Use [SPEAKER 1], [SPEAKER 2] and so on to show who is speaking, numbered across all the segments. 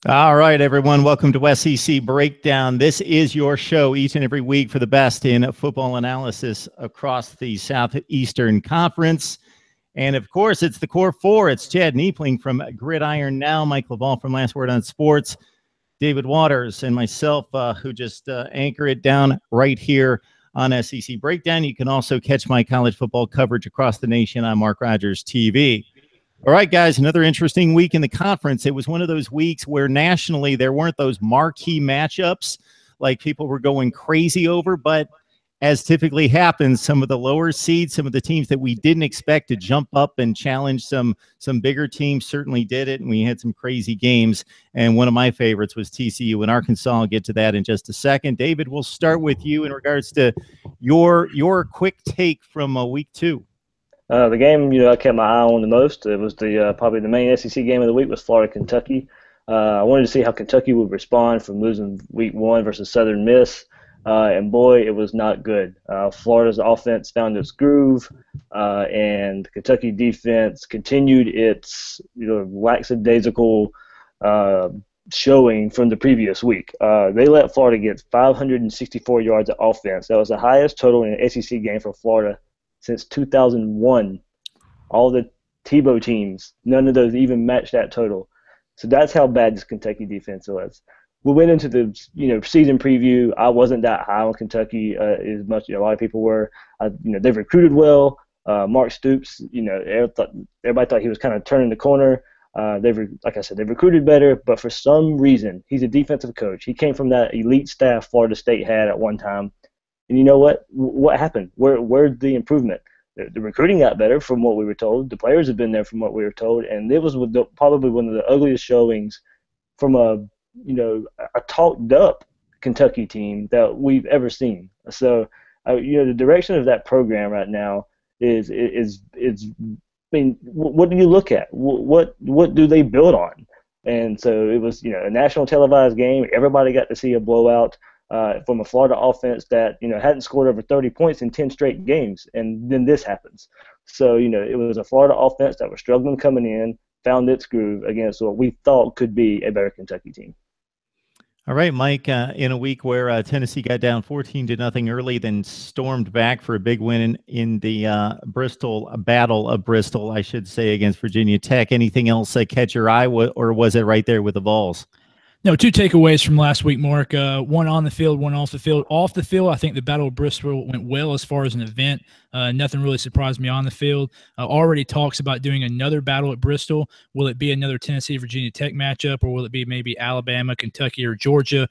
[SPEAKER 1] All right, everyone. Welcome to SEC Breakdown. This is your show each and every week for the best in football analysis across the Southeastern Conference. And, of course, it's the Core Four. It's Chad Niepling from Gridiron Now, Mike LaValle from Last Word on Sports, David Waters, and myself, who just anchor it down right here on SEC Breakdown. You can also catch my college football coverage across the nation on Mark Rogers TV. All right, guys, another interesting week in the conference. It was one of those weeks where nationally there weren't those marquee matchups like people were going crazy over, but as typically happens, some of the lower seeds, some of the teams that we didn't expect to jump up and challenge some bigger teams certainly did it, and we had some crazy games, and one of my favorites was TCU and Arkansas. I'll get to that in just a second. David, we'll start with you in regards to your quick take from week two.
[SPEAKER 2] The game, I kept my eye on the most. It was probably the main SEC game of the week was Florida-Kentucky. I wanted to see how Kentucky would respond from losing week one versus Southern Miss, and boy, it was not good. Florida's offense found its groove, and Kentucky defense continued its lackadaisical showing from the previous week. They let Florida get 564 yards of offense. That was the highest total in an SEC game for Florida since 2001. All the Tebow teams, none of those even matched that total. So that's how bad this Kentucky defense was. We went into the season preview. I wasn't that high on Kentucky as much. A lot of people were. They've recruited well. Mark Stoops, everybody thought he was kind of turning the corner. Like I said, they've recruited better, but for some reason, he's a defensive coach. He came from that elite staff Florida State had at one time. And you know what? What happened? Where's the improvement? The recruiting got better from what we were told. The players have been there from what we were told, and it was probably one of the ugliest showings from a talked up Kentucky team that we've ever seen. So, the direction of that program right now is. I mean, what do you look at? What do they build on? And so it was a national televised game. Everybody got to see a blowout. From a Florida offense that hadn't scored over 30 points in 10 straight games, and then this happens. So it was a Florida offense that was struggling coming in, found its groove against what we thought could be a better Kentucky team.
[SPEAKER 1] All right, Mike. In a week where Tennessee got down 14-0 early, then stormed back for a big win in the Battle of Bristol, I should say, against Virginia Tech. Anything else catch your eye, or was it right there with the Vols?
[SPEAKER 3] No, two takeaways from last week, Mark. One on the field, one off the field. Off the field, I think the Battle of Bristol went well as far as an event. Nothing really surprised me on the field. Already talks about doing another battle at Bristol. Will it be another Tennessee-Virginia Tech matchup, or will it be maybe Alabama, Kentucky, or Georgia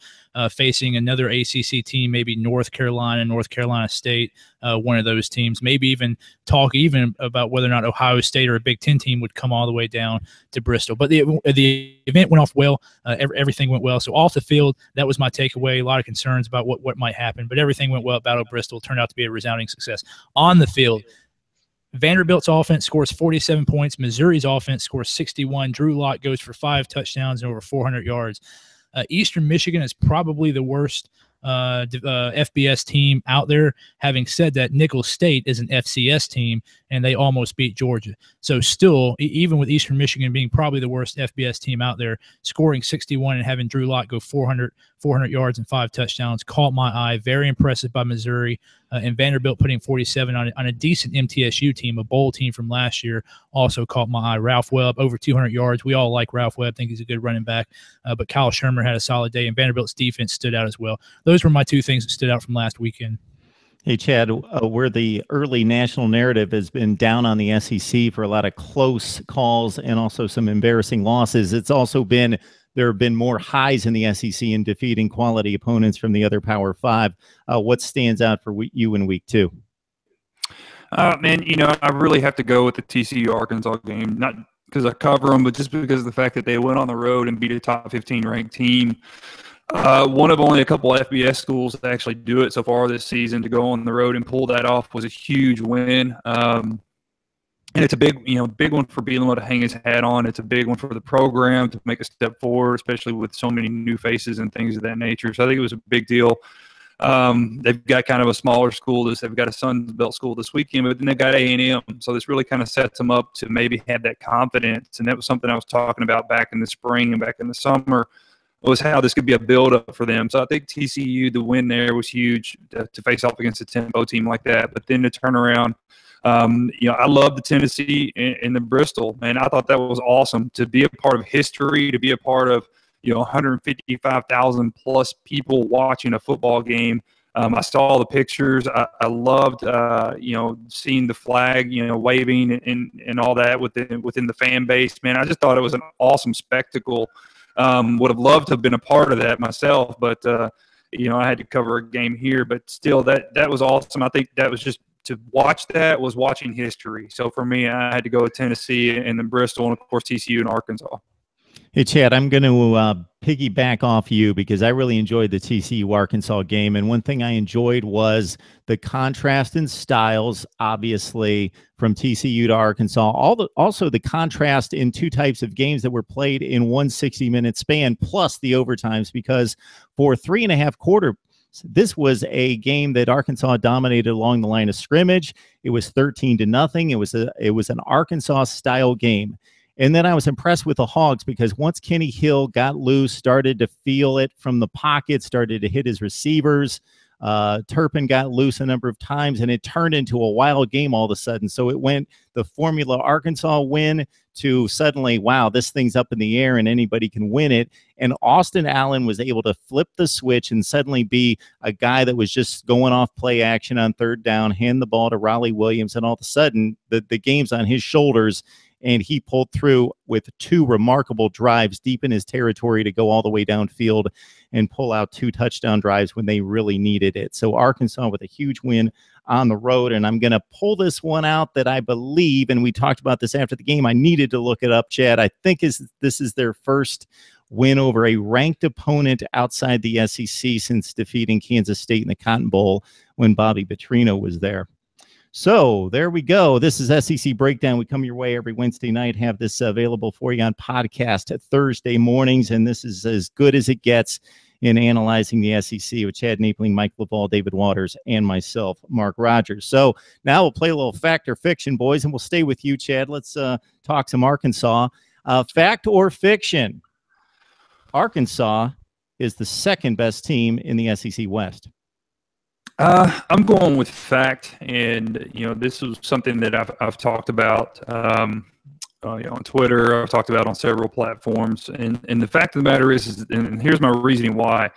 [SPEAKER 3] facing another ACC team, maybe North Carolina State, one of those teams? Maybe even talk about whether or not Ohio State or a Big Ten team would come all the way down to Bristol. But the event went off well. Everything went well. So off the field, that was my takeaway. A lot of concerns about what might happen, but everything went well at Battle of Bristol. Turned out to be a resounding success. On the field, Vanderbilt's offense scores 47 points. Missouri's offense scores 61. Drew Lock goes for 5 touchdowns and over 400 yards. Eastern Michigan is probably the worst FBS team out there. Having said that, Nicholls State is an FCS team, and they almost beat Georgia. So still, even with Eastern Michigan being probably the worst FBS team out there, scoring 61 and having Drew Lock go 400 yards and 5 touchdowns caught my eye. Very impressive by Missouri. And Vanderbilt putting 47 on a decent MTSU team, a bowl team from last year, also caught my eye. Ralph Webb, over 200 yards. We all like Ralph Webb, think he's a good running back. But Kyle Shermer had a solid day, and Vanderbilt's defense stood out as well. Those were my two things that stood out from last weekend.
[SPEAKER 1] Hey, Chad, where the early national narrative has been down on the SEC for a lot of close calls and also some embarrassing losses, it's also been there have been more highs in the SEC in defeating quality opponents from the other Power Five. What stands out for you in week two?
[SPEAKER 4] Man, I really have to go with the TCU Arkansas game, not because I cover them, but just because of the fact that they went on the road and beat a top 15 ranked team. One of only a couple FBS schools to actually do it so far this season. To go on the road and pull that off was a huge win. And it's a big one for Bielema to hang his hat on. It's a big one for the program to make a step forward, especially with so many new faces and things of that nature. So I think it was a big deal. They've got kind of a smaller school. They've got a Sun Belt school this weekend, but then they've got A&M. So this really kind of sets them up to maybe have that confidence. And that was something I was talking about back in the spring and back in the summer, was how this could be a build-up for them. So I think TCU, the win there was huge to face off against a tempo team like that. But then to turn around, I love the Tennessee and the Bristol, man. I thought that was awesome to be a part of history, to be a part of 155,000 plus people watching a football game. I saw the pictures. I loved, seeing the flag, waving and all that within the fan base. Man, I just thought it was an awesome spectacle. Would have loved to have been a part of that myself, but I had to cover a game here. But still, that was awesome. I think that was just to watch. That was watching history. So for me, I had to go with Tennessee and then Bristol, and of course TCU and Arkansas.
[SPEAKER 1] Hey, Chad, I'm going to piggyback off you because I really enjoyed the TCU-Arkansas game. And one thing I enjoyed was the contrast in styles, obviously, from TCU to Arkansas. Also, the contrast in two types of games that were played in one 60-minute span, plus the overtimes, because for 3.5 quarters, this was a game that Arkansas dominated along the line of scrimmage. It was 13-0. It was an Arkansas-style game. And then I was impressed with the Hogs because once Kenny Hill got loose, started to feel it from the pocket, started to hit his receivers, Turpin got loose a number of times, and it turned into a wild game all of a sudden. So it went the formula Arkansas win to suddenly, wow, this thing's up in the air and anybody can win it. And Austin Allen was able to flip the switch and suddenly be a guy that was just going off play action on third down, hand the ball to Raleigh Williams, and all of a sudden the game's on his shoulders. And he pulled through with 2 remarkable drives deep in his territory to go all the way downfield and pull out 2 touchdown drives when they really needed it. So Arkansas with a huge win on the road. And I'm going to pull this one out that I believe, and we talked about this after the game, I needed to look it up, Chad. I think this is their first win over a ranked opponent outside the SEC since defeating Kansas State in the Cotton Bowl when Bobby Petrino was there. So there we go. This is SEC Breakdown. We come your way every Wednesday night, have this available for you on podcast Thursday mornings, and this is as good as it gets in analyzing the SEC with Chad Napling, Mike LaValle, David Waters, and myself, Mark Rogers. So now we'll play a little fact or fiction, boys, and we'll stay with you, Chad. Let's talk some Arkansas. Fact or fiction? Arkansas is the second best team in the SEC West.
[SPEAKER 4] I'm going with fact, and this is something that I've talked about on Twitter. I've talked about on several platforms, and the fact of the matter is, and here's my reasoning why.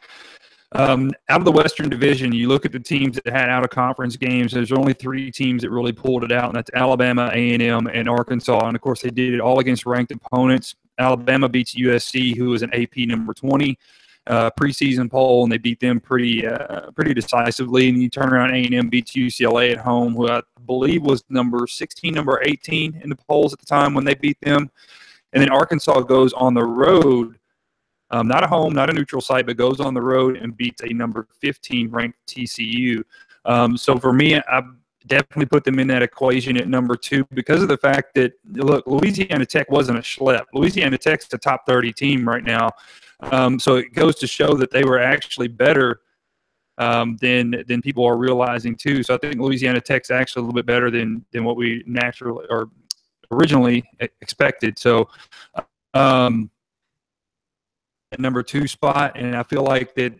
[SPEAKER 4] Out of the Western Division, you look at the teams that had out-of-conference games. There's only 3 teams that really pulled it out, and that's Alabama, A&M, and Arkansas. And of course, they did it all against ranked opponents. Alabama beats USC, who was an AP number 20. Preseason poll, and they beat them pretty decisively. And you turn around, A&M beats UCLA at home, who I believe was number 16, number 18 in the polls at the time when they beat them. And then Arkansas goes on the road, not a home, not a neutral site, but goes on the road and beats a number 15 ranked TCU. So for me, I definitely put them in that equation at number 2 because of the fact that, look, Louisiana Tech wasn't a schlep. Louisiana Tech's a top 30 team right now. So it goes to show that they were actually better than people are realizing too. So I think Louisiana Tech's actually a little bit better than what we naturally or originally expected. So at number 2 spot, and I feel like that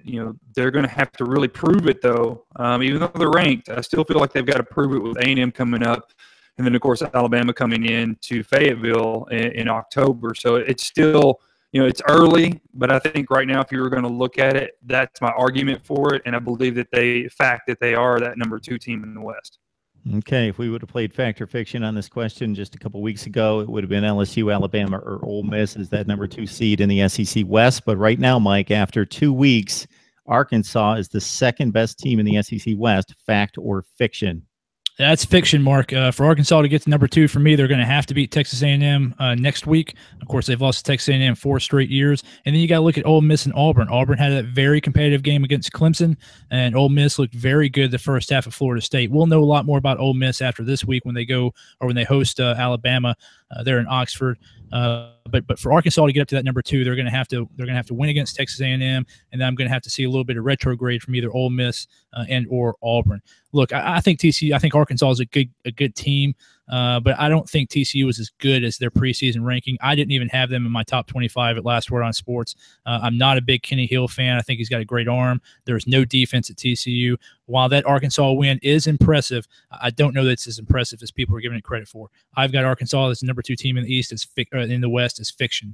[SPEAKER 4] they're going to have to really prove it though. Even though they're ranked, I still feel like they've got to prove it with A&M coming up, and then of course Alabama coming in to Fayetteville in October. So it's still. It's early, but I think right now, if you were going to look at it, that's my argument for it. And I believe that they are that number 2 team in the West.
[SPEAKER 1] Okay. If we would have played fact or fiction on this question just a couple weeks ago, it would have been LSU, Alabama, or Ole Miss as that number 2 seed in the SEC West. But right now, Mike, after 2 weeks, Arkansas is the second best team in the SEC West. Fact or fiction?
[SPEAKER 3] That's fiction, Mark. For Arkansas to get to number 2, for me, they're going to have to beat Texas A&M next week. Of course, they've lost to Texas A&M 4 straight years. And then you got to look at Ole Miss and Auburn. Auburn had a very competitive game against Clemson, and Ole Miss looked very good the first half of Florida State. We'll know a lot more about Ole Miss after this week when they host Alabama. They're in Oxford. But for Arkansas to get up to that number 2, they're going to have to win against Texas A&M, and then I'm going to have to see a little bit of retrograde from either Ole Miss and or Auburn. Look, I think Arkansas is a good team, but I don't think TCU is as good as their preseason ranking. I didn't even have them in my top 25 at Last Word on Sports. I'm not a big Kenny Hill fan. I think he's got a great arm. There's no defense at TCU. While that Arkansas win is impressive, I don't know that it's as impressive as people are giving it credit for. I've got Arkansas as the number 2 team in the East, in the West as fiction.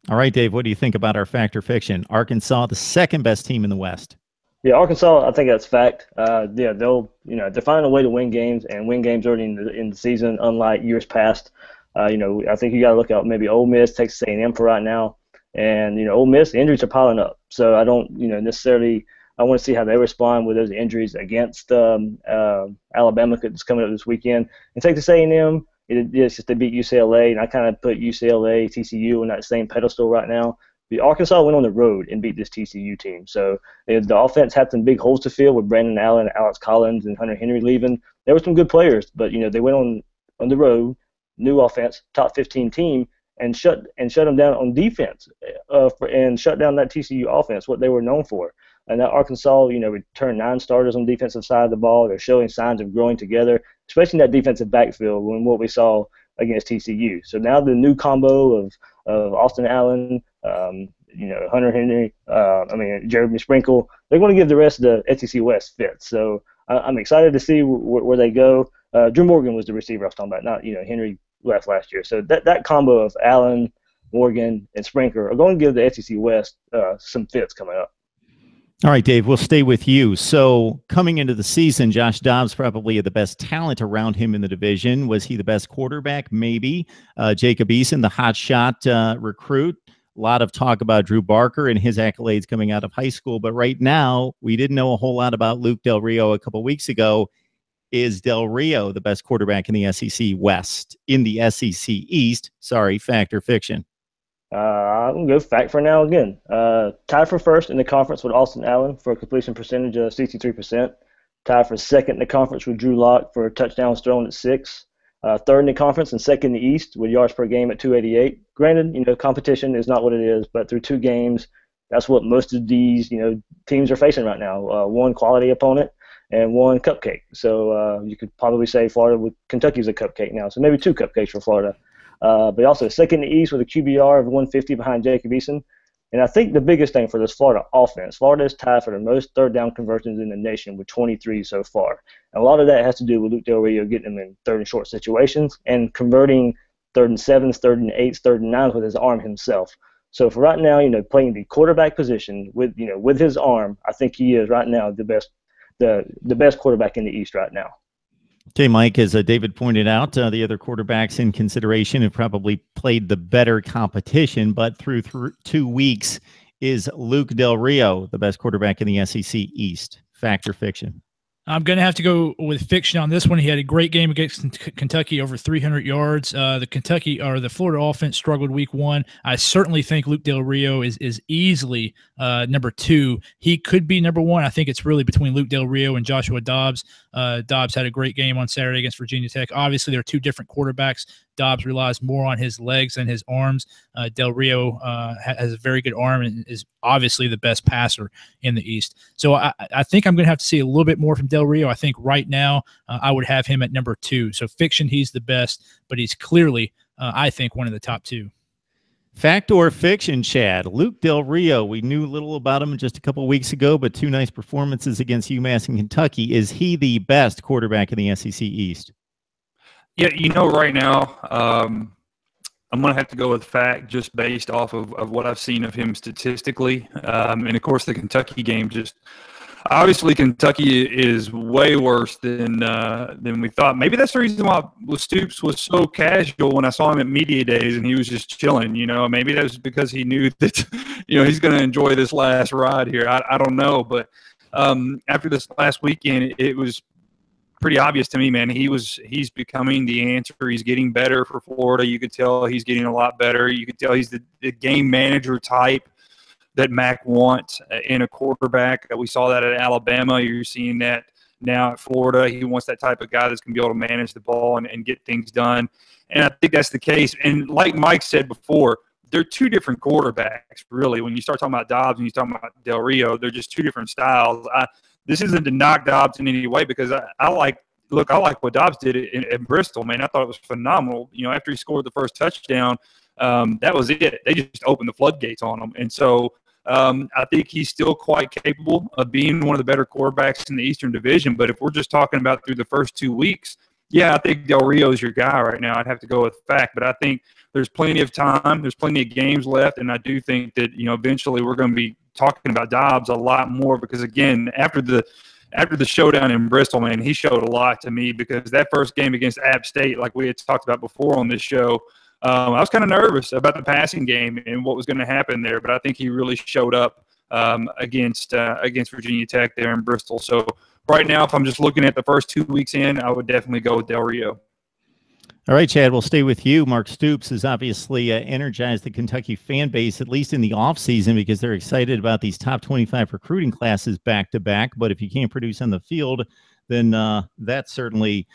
[SPEAKER 1] All right, Dave, what do you think about our fact or fiction? Arkansas, the second best team in the West.
[SPEAKER 2] Yeah, Arkansas, I think that's fact. Yeah, they're finding a way to win games and win games early in the season, unlike years past. I think you got to look at maybe Ole Miss, Texas A&M for right now, and Ole Miss injuries are piling up. So I don't necessarily. I want to see how they respond with those injuries against Alabama that's coming up this weekend. And Texas A&M, it's just they beat UCLA, and I kind of put UCLA, TCU on that same pedestal right now. The Arkansas went on the road and beat this TCU team. So the offense had some big holes to fill with Brandon Allen, Alex Collins, and Hunter Henry leaving. There were some good players, but they went on the road, new offense, top 15 team, and shut them down on defense, and shut down that TCU offense, what they were known for. And that Arkansas, returned 9 starters on the defensive side of the ball. They're showing signs of growing together, especially in that defensive backfield when what we saw against TCU. So now the new combo of Austin Allen, Hunter Henry, Jeremy Sprinkle, they're going to give the rest of the SEC West fits. So I'm excited to see where they go. Drew Morgan was the receiver I was talking about, not Henry left last year. So that combo of Allen, Morgan, and Sprinkle are going to give the SEC West some fits coming up.
[SPEAKER 1] All right, Dave, we'll stay with you. So coming into the season, Josh Dobbs probably had the best talent around him in the division. Was he the best quarterback? Maybe. Jacob Eason, the hot shot recruit. A lot of talk about Drew Barker and his accolades coming out of high school. But right now, we didn't know a whole lot about Luke Del Rio a couple weeks ago. Is Del Rio the best quarterback in the SEC West? In the SEC East? Sorry, fact or fiction?
[SPEAKER 2] I'm going to go fact for now again. Tied for first in the conference with Austin Allen for a completion percentage of 63%. Tied for second in the conference with Drew Lock for touchdowns thrown at 6. Third in the conference and second in the East with yards per game at 288. Granted, competition is not what it is, but through 2 games, that's what most of these, teams are facing right now. One quality opponent and one cupcake. So you could probably say Florida with Kentucky's a cupcake now. So maybe 2 cupcakes for Florida. But also second in the East with a QBR of 150 behind Jacob Eason. And I think the biggest thing for this Florida offense, Florida is tied for the most third down conversions in the nation with 23 so far. And a lot of that has to do with Luke Del Rio getting them in third and short situations and converting 3rd and 7s, 3rd and 8s, 3rd and 9s with his arm himself. So for right now, playing the quarterback position with his arm, I think he is right now the best quarterback in the East right now.
[SPEAKER 1] Okay, Mike, as David pointed out, the other quarterbacks in consideration have probably played the better competition, but through 2 weeks, is Luke Del Rio the best quarterback in the SEC East? Fact or fiction?
[SPEAKER 3] I'm going to have to go with fiction on this one. He had a great game against Kentucky, over 300 yards. The Florida offense struggled week 1. I certainly think Luke Del Rio is easily number 2. He could be number 1. I think it's really between Luke Del Rio and Joshua Dobbs. Dobbs had a great game on Saturday against Virginia Tech. Obviously, they're 2 different quarterbacks. Dobbs relies more on his legs than his arms. Del Rio has a very good arm and is obviously the best passer in the East. So I think I'm going to have to see a little bit more from Del Rio. I think right now I would have him at number 2. So fiction, he's the best, but he's clearly, I think, one of the top 2.
[SPEAKER 1] Fact or fiction, Chad? Luke Del Rio, we knew little about him just a couple weeks ago, but 2 nice performances against UMass and Kentucky. Is he the best quarterback in the SEC East?
[SPEAKER 4] Yeah, right now, I'm going to have to go with fact just based off of what I've seen of him statistically. And, of course, the Kentucky game obviously Kentucky is way worse than we thought. Maybe that's the reason why Stoops was so casual when I saw him at media days and he was just chilling. Maybe that was because he knew that, he's going to enjoy this last ride here. I don't know. But after this last weekend, it was pretty obvious to me, man. He's becoming the answer. He's getting better for Florida. You could tell he's getting a lot better. You could tell he's the game manager type that Mac wants in a quarterback. We saw that at Alabama. You're seeing that now at Florida. He wants that type of guy that's going to be able to manage the ball and get things done. And I think that's the case. And like Mike said before, they're two different quarterbacks, really. When you start talking about Dobbs and you start talking about Del Rio, they're just two different styles. This isn't to knock Dobbs in any way, because I like what Dobbs did in Bristol, man. I thought it was phenomenal. You know, after he scored the first touchdown, that was it. They just opened the floodgates on him. And so I think he's still quite capable of being one of the better quarterbacks in the Eastern Division. But if we're just talking about through the first 2 weeks, yeah, I think Del Rio is your guy right now. I'd have to go with fact. But I think there's plenty of time. There's plenty of games left. And I do think that, you know, eventually we're going to be talking about Dobbs a lot more, because, again, after the showdown in Bristol, man, he showed a lot to me, because that first game against App State, like we had talked about before on this show, I was kind of nervous about the passing game and what was going to happen there, but I think he really showed up against Virginia Tech there in Bristol. So right now, if I'm just looking at the first 2 weeks in, I would definitely go with Del Rio.
[SPEAKER 1] All right, Chad, we'll stay with you. Mark Stoops has obviously energized the Kentucky fan base, at least in the offseason, because they're excited about these top 25 recruiting classes back-to-back. But if you can't produce on the field, then that certainly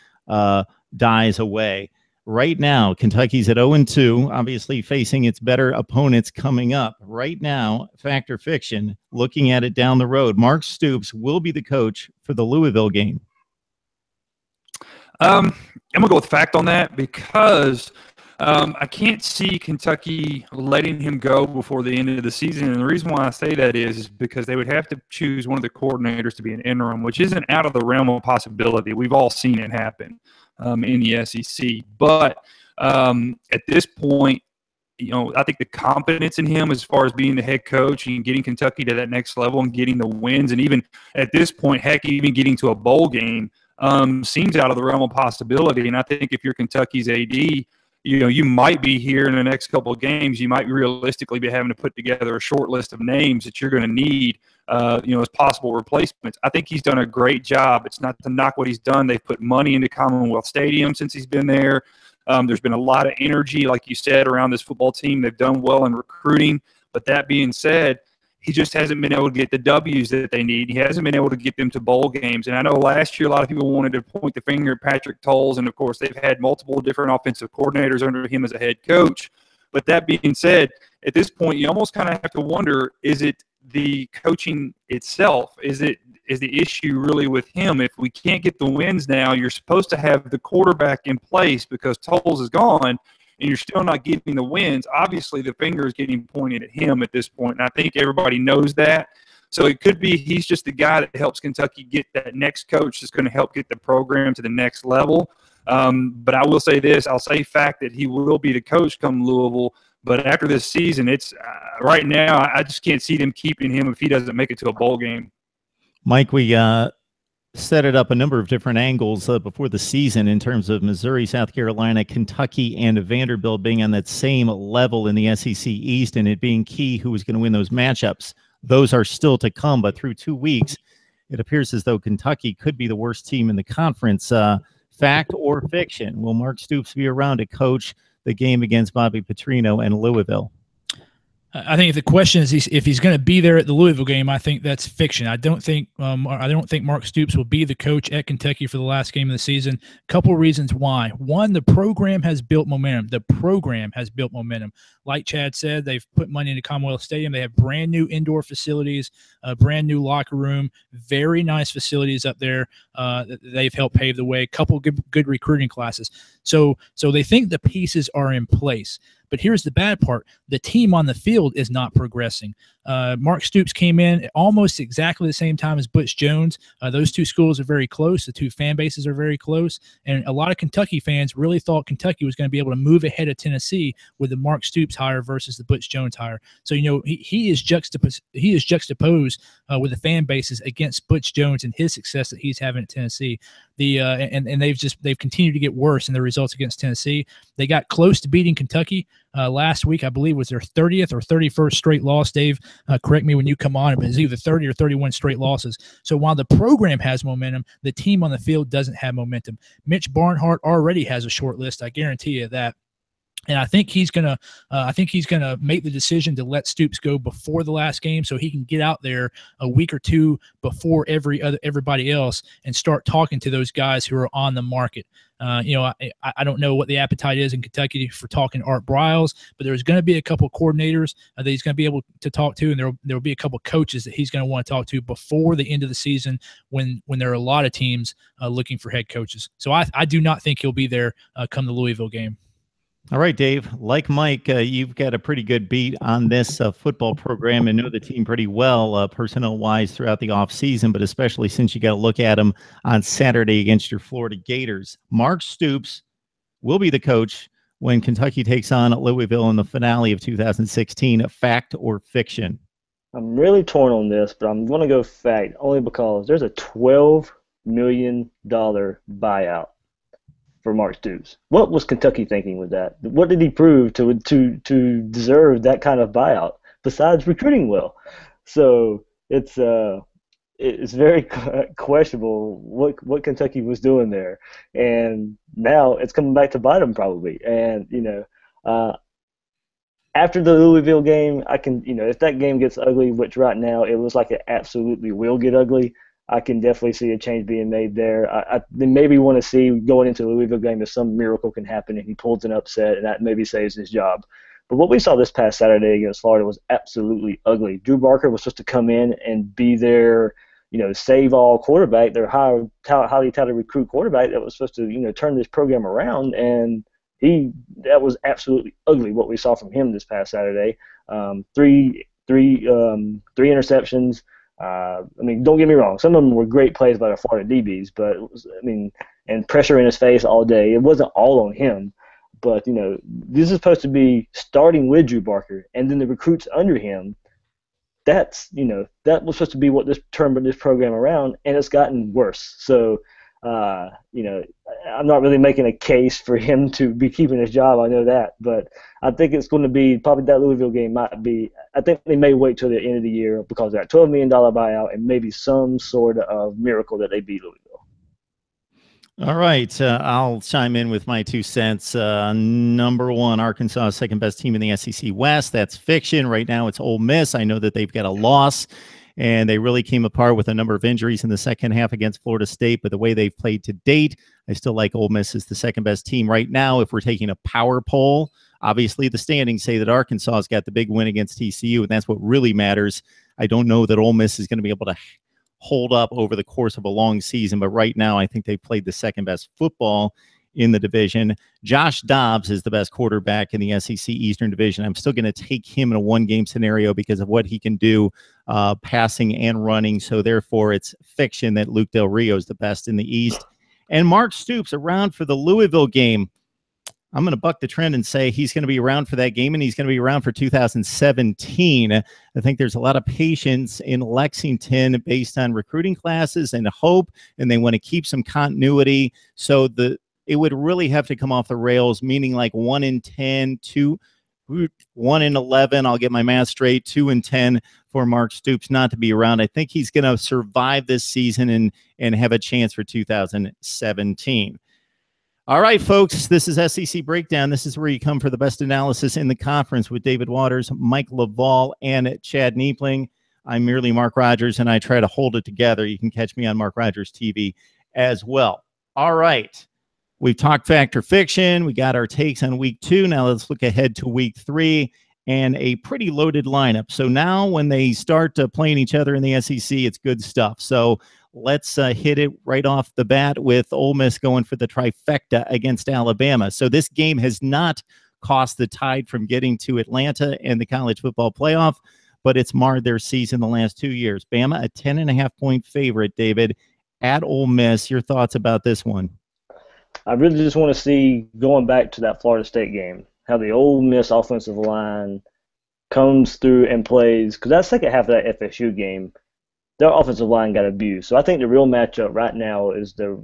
[SPEAKER 1] dies away. Right now, Kentucky's at 0-2, obviously facing its better opponents coming up. Right now, fact or fiction, looking at it down the road, Mark Stoops will be the coach for the Louisville game.
[SPEAKER 4] I'm going to go with fact on that, because I can't see Kentucky letting him go before the end of the season. And the reason why I say that is because they would have to choose one of the coordinators to be an interim, which isn't out of the realm of possibility. We've all seen it happen in the SEC. But at this point, you know, I think the confidence in him as far as being the head coach and getting Kentucky to that next level and getting the wins, and even at this point, heck, even getting to a bowl game, seems out of the realm of possibility. And I think if you're Kentucky's AD, you know, you might be here in the next couple of games. You might realistically be having to put together a short list of names that you're going to need, you know, as possible replacements. I think he's done a great job. It's not to knock what he's done. They've put money into Commonwealth Stadium since he's been there. There's been a lot of energy, like you said, around this football team. They've done well in recruiting. But that being said, he just hasn't been able to get the W's that they need. He hasn't been able to get them to bowl games. And I know last year a lot of people wanted to point the finger at Patrick Towles, and, of course, they've had multiple different offensive coordinators under him as a head coach. But that being said, at this point, you almost kind of have to wonder, is it the coaching itself? Is the issue really with him? If we can't get the wins now, you're supposed to have the quarterback in place because Towles is gone, and you're still not getting the wins. Obviously, the finger is getting pointed at him at this point, and I think everybody knows that. So it could be he's just the guy that helps Kentucky get that next coach that's going to help get the program to the next level. But I will say this. I'll say fact that he will be the coach come Louisville. But after this season, it's right now, I just can't see them keeping him if he doesn't make it to a bowl game.
[SPEAKER 1] Mike, we set it up a number of different angles before the season in terms of Missouri, South Carolina, Kentucky, and Vanderbilt being on that same level in the SEC East, and it being key who was going to win those matchups. Those are still to come, but through 2 weeks, it appears as though Kentucky could be the worst team in the conference. Fact or fiction? Will Mark Stoops be around to coach the game against Bobby Petrino and Louisville?
[SPEAKER 3] I think if the question is if he's going to be there at the Louisville game, I think that's fiction. I don't think Mark Stoops will be the coach at Kentucky for the last game of the season. A couple of reasons why. One, the program has built momentum. Like Chad said, they've put money into Commonwealth Stadium. They have brand new indoor facilities, a brand new locker room, very nice facilities up there. They've helped pave the way. A couple good recruiting classes. So they think the pieces are in place. But here's the bad part. The team on the field is not progressing. Mark Stoops came in almost exactly the same time as Butch Jones. Those two schools are very close. The two fan bases are very close. And a lot of Kentucky fans really thought Kentucky was going to be able to move ahead of Tennessee with the Mark Stoops hire versus the Butch Jones hire. So, you know, he is juxtaposed with the fan bases against Butch Jones and his success that he's having at Tennessee. And they've continued to get worse in the results against Tennessee. They got close to beating Kentucky last week. I believe was their 30th or 31st straight loss. Dave, correct me when you come on, but it's either 30 or 31 straight losses. So while the program has momentum, the team on the field doesn't have momentum. Mitch Barnhart already has a short list. I guarantee you that. And I think he's gonna make the decision to let Stoops go before the last game, so he can get out there a week or two before everybody else and start talking to those guys who are on the market. I don't know what the appetite is in Kentucky for talking Art Briles, but there's going to be a couple coordinators that he's going to be able to talk to, and there will be a couple coaches that he's going to want to talk to before the end of the season when there are a lot of teams looking for head coaches. So I do not think he'll be there come the Louisville game.
[SPEAKER 1] All right, Dave. Like Mike, you've got a pretty good beat on this football program and know the team pretty well, personnel-wise, throughout the offseason, but especially since you got to look at them on Saturday against your Florida Gators. Mark Stoops will be the coach when Kentucky takes on Louisville in the finale of 2016. Fact or fiction?
[SPEAKER 2] I'm really torn on this, but I'm going to go fact only because there's a $12 million buyout for Mark Stoops. What was Kentucky thinking with that? What did he prove to deserve that kind of buyout besides recruiting well? So it's very questionable what Kentucky was doing there, and now it's coming back to bite them probably. And after the Louisville game, I can if that game gets ugly, which right now it looks like it absolutely will get ugly, I can definitely see a change being made there. I maybe want to see going into the Louisville game if some miracle can happen and he pulls an upset and that maybe saves his job. But what we saw this past Saturday against Florida was absolutely ugly. Drew Barker was supposed to come in and be their, save-all quarterback, their highly touted recruit quarterback that was supposed to, turn this program around, and that was absolutely ugly what we saw from him this past Saturday. Three interceptions. Don't get me wrong. Some of them were great plays by the Florida DBs, but and pressure in his face all day. It wasn't all on him, but this is supposed to be starting with Drew Barker, and then the recruits under him. That was supposed to be what turned this program around, and it's gotten worse. So, I'm not really making a case for him to be keeping his job. I know that, but I think it's going to be probably that Louisville game might be. I think they may wait till the end of the year because of that $12 million buyout and maybe some sort of miracle that they beat Louisville.
[SPEAKER 1] All right, I'll chime in with my 2 cents. Number one, Arkansas, second best team in the SEC West. That's fiction. Right now, it's Ole Miss. I know that they've got a loss, and they really came apart with a number of injuries in the second half against Florida State. But the way they've played to date, I still like Ole Miss as the second best team right now. If we're taking a power poll, obviously the standings say that Arkansas has got the big win against TCU, and that's what really matters. I don't know that Ole Miss is going to be able to hold up over the course of a long season, but right now I think they played the second best football in the division. Josh Dobbs is the best quarterback in the SEC Eastern Division. I'm still going to take him in a one-game scenario because of what he can do passing and running, so therefore it's fiction that Luke Del Rio is the best in the East. And Mark Stoops around for the Louisville game. I'm going to buck the trend and say he's going to be around for that game, and he's going to be around for 2017. I think there's a lot of patience in Lexington based on recruiting classes and hope, and they want to keep some continuity. So it would really have to come off the rails, meaning like 1-10, 1-11. I'll get my math straight. 2-10 for Mark Stoops not to be around. I think he's going to survive this season and have a chance for 2017. All right, folks, this is SEC Breakdown. This is where you come for the best analysis in the conference with David Waters, Mike LaValle, and Chad Niebling. I'm merely Mark Rogers, and I try to hold it together. You can catch me on Mark Rogers TV as well. All right, we've talked fact or fiction. We got our takes on week 2. Now let's look ahead to week 3 and a pretty loaded lineup. So now when they start playing each other in the SEC, it's good stuff. So let's hit it right off the bat with Ole Miss going for the trifecta against Alabama. So this game has not cost the Tide from getting to Atlanta and the college football playoff, but it's marred their season the last 2 years. Bama, a 10.5-point favorite, David, at Ole Miss. Your thoughts about this one?
[SPEAKER 2] I really just want to see, going back to that Florida State game, how the Ole Miss offensive line comes through and plays, because that second half of that FSU game, their offensive line got abused. So I think the real matchup right now is the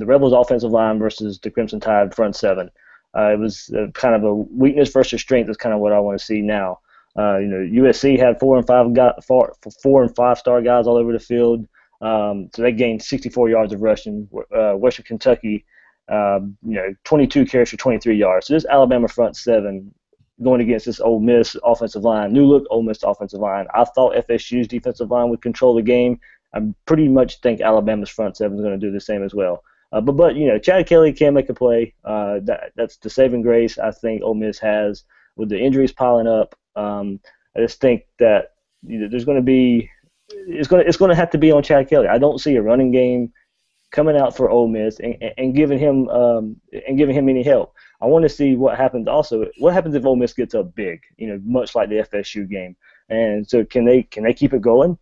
[SPEAKER 2] Rebels offensive line versus the Crimson Tide front seven. It was kind of a weakness versus strength is kind of what I want to see now. USC had 4 and 5-star guys all over the field. So they gained 64 yards of rushing. Western Kentucky 22 carries for 23 yards. So this Alabama front seven going against this Ole Miss offensive line, new look Ole Miss offensive line. I thought FSU's defensive line would control the game. I pretty much think Alabama's front seven is going to do the same as well. But Chad Kelly can make a play. That's the saving grace I think Ole Miss has with the injuries piling up. I just think that there's going to be it's going to have to be on Chad Kelly. I don't see a running game coming out for Ole Miss and giving him any help. I want to see what happens. Also, what happens if Ole Miss gets up big? Much like the FSU game. And so, can they keep it going?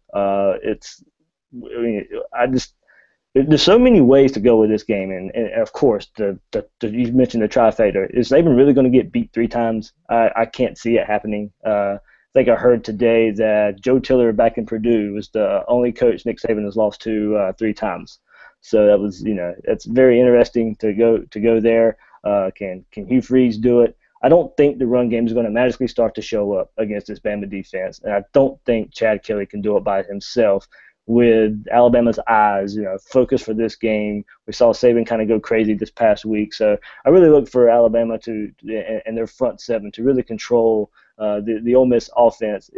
[SPEAKER 2] There's so many ways to go with this game, and of course, you mentioned the trifecta. Is Saban really going to get beat 3 times? I can't see it happening. I think I heard today that Joe Tiller back in Purdue was the only coach Nick Saban has lost to 3 times. So that was, that's very interesting to go there. Can Hugh Freeze do it? I don't think the run game is going to magically start to show up against this Bama defense, and I don't think Chad Kelly can do it by himself. With Alabama's eyes, focus for this game. We saw Saban kind of go crazy this past week, so I really look for Alabama and their front seven to really control the Ole Miss offense.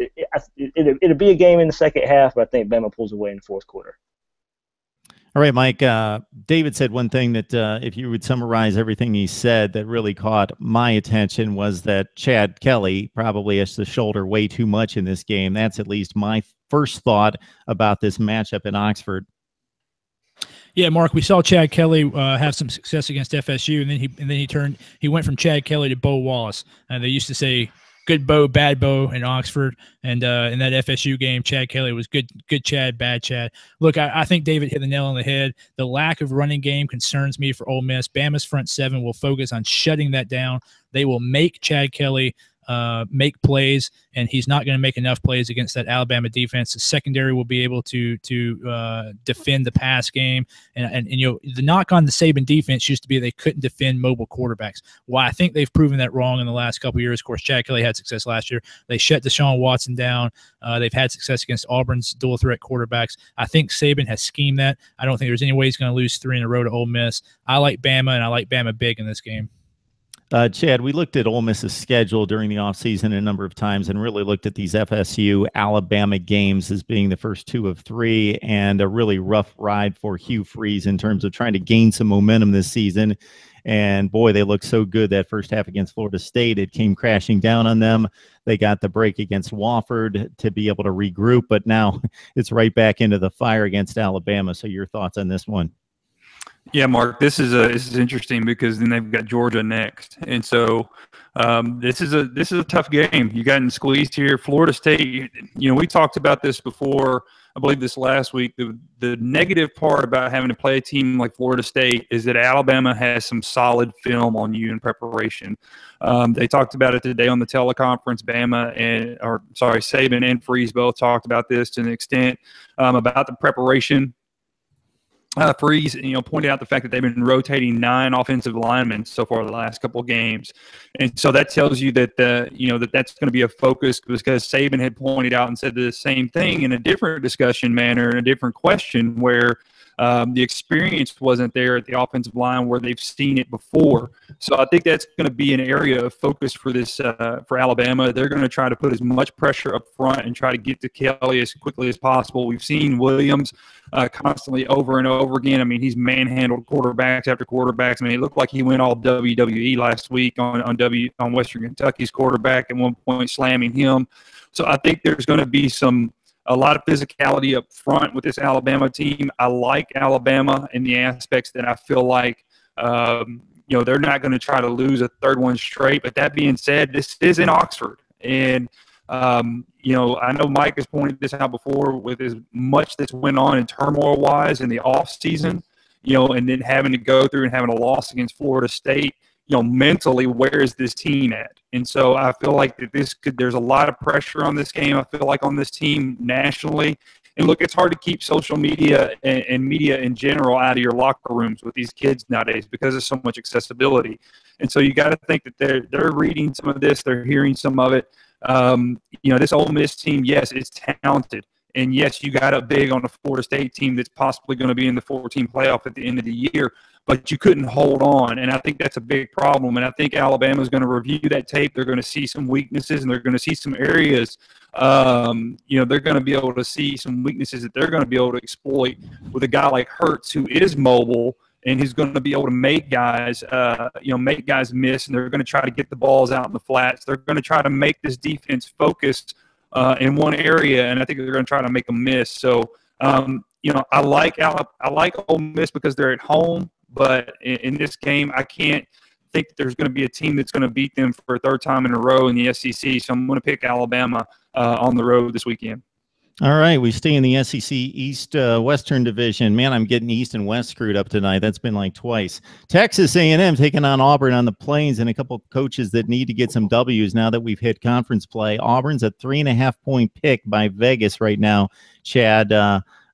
[SPEAKER 2] It'll be a game in the second half, but I think Bama pulls away in the fourth quarter.
[SPEAKER 1] All right, Mike. David said one thing that if you would summarize everything he said that really caught my attention was that Chad Kelly probably has to shoulder way too much in this game. That's at least my first thought about this matchup in Oxford.
[SPEAKER 3] Yeah, Mark, we saw Chad Kelly have some success against FSU, and then he went from Chad Kelly to Bo Wallace. And they used to say good Bo, bad Bo in Oxford. And in that FSU game, Chad Kelly was good Chad, bad Chad. Look, I think David hit the nail on the head. The lack of running game concerns me for Ole Miss. Bama's front seven will focus on shutting that down. They will make Chad Kelly make plays, and he's not going to make enough plays against that Alabama defense. The secondary will be able to defend the pass game, and the knock on the Saban defense used to be they couldn't defend mobile quarterbacks. Well, I think they've proven that wrong in the last couple of years. Of course, Chad Kelly had success last year. They shut Deshaun Watson down. They've had success against Auburn's dual threat quarterbacks. I think Saban has schemed that. I don't think there's any way he's going to lose 3 in a row to Ole Miss. I like Bama, and I like Bama big in this game.
[SPEAKER 1] Chad, we looked at Ole Miss's schedule during the offseason a number of times and really looked at these FSU-Alabama games as being the first 2 of 3 and a really rough ride for Hugh Freeze in terms of trying to gain some momentum this season. And, boy, they looked so good that first half against Florida State. It came crashing down on them. They got the break against Wofford to be able to regroup, but now it's right back into the fire against Alabama. So your thoughts on this one?
[SPEAKER 4] Yeah, Mark, this is interesting because then they've got Georgia next, and so this is a tough game. You gotten squeezed here. Florida State, we talked about this before. I believe this last week. The negative part about having to play a team like Florida State is that Alabama has some solid film on you in preparation. They talked about it today on the teleconference. Saban and Freeze both talked about this to an extent about the preparation. Freeze, pointed out the fact that they've been rotating 9 offensive linemen so far the last couple of games, and so that tells you that that's going to be a focus because Saban had pointed out and said the same thing in a different discussion manner and a different question where the experience wasn't there at the offensive line where they've seen it before. So I think that's going to be an area of focus for this for Alabama. They're going to try to put as much pressure up front and try to get to Kelly as quickly as possible. We've seen Williams constantly over and over again. I mean, he's manhandled quarterbacks after quarterbacks. I mean, it looked like he went all WWE last week on Western Kentucky's quarterback at one point, slamming him. So I think there's going to be a lot of physicality up front with this Alabama team. I like Alabama in the aspects that I feel like, they're not going to try to lose a third one straight. But that being said, this is in Oxford. And, I know Mike has pointed this out before with as much that's went on in turmoil-wise in the offseason, and then having to go through and having a loss against Florida State, mentally, where is this team at? And so I feel like that there's a lot of pressure on this game. I feel like on this team nationally. And look, it's hard to keep social media and media in general out of your locker rooms with these kids nowadays because there's so much accessibility. And so you got to think that they're reading some of this, they're hearing some of it. This Ole Miss team, yes, it's talented. And yes, you got up big on a Florida State team that's possibly going to be in the 14 playoff at the end of the year. but you couldn't hold on. And I think that's a big problem. And I think Alabama's going to review that tape. They're going to see some weaknesses, and they're going to see some areas. They're going to be able to see some weaknesses that they're going to be able to exploit with a guy like Hurts, who is mobile and he's going to be able to make guys miss, and they're going to try to get the balls out in the flats. They're going to try to make this defense focused in one area, and I think they're going to try to make them miss. So, I like Ole Miss because they're at home, but in this game, I can't think that there's going to be a team that's going to beat them for a third time in a row in the SEC. So I'm going to pick Alabama on the road this weekend.
[SPEAKER 1] All right, we stay in the SEC East Western Division. Man, I'm getting East and West screwed up tonight. That's been like twice. Texas A&M taking on Auburn on the Plains, and a couple of coaches that need to get some W's now that we've hit conference play. Auburn's a 3.5-point pick by Vegas right now, Chad.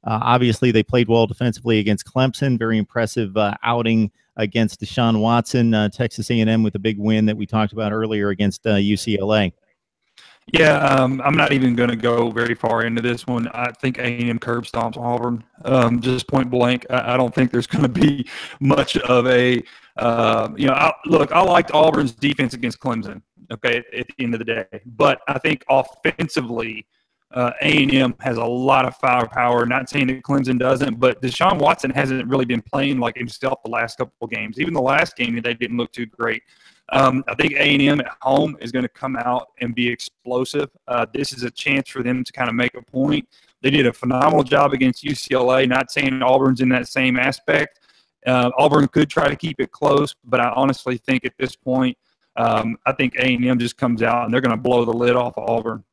[SPEAKER 1] Obviously, they played well defensively against Clemson. Very impressive outing against Deshaun Watson. Texas A&M with a big win that we talked about earlier against UCLA.
[SPEAKER 4] Yeah, I'm not even going to go very far into this one. I think A&M curb stomps Auburn, just point blank. I don't think there's going to be much of a I liked Auburn's defense against Clemson, okay, at the end of the day. But I think offensively, A&M has a lot of firepower. Not saying that Clemson doesn't, but Deshaun Watson hasn't really been playing like himself the last couple of games. Even the last game, they didn't look too great. I think A&M at home is going to come out and be explosive. This is a chance for them to kind of make a point. They did a phenomenal job against UCLA, not saying Auburn's in that same aspect. Auburn could try to keep it close, but I honestly think at this point, I think A&M just comes out and they're going to blow the lid off of Auburn.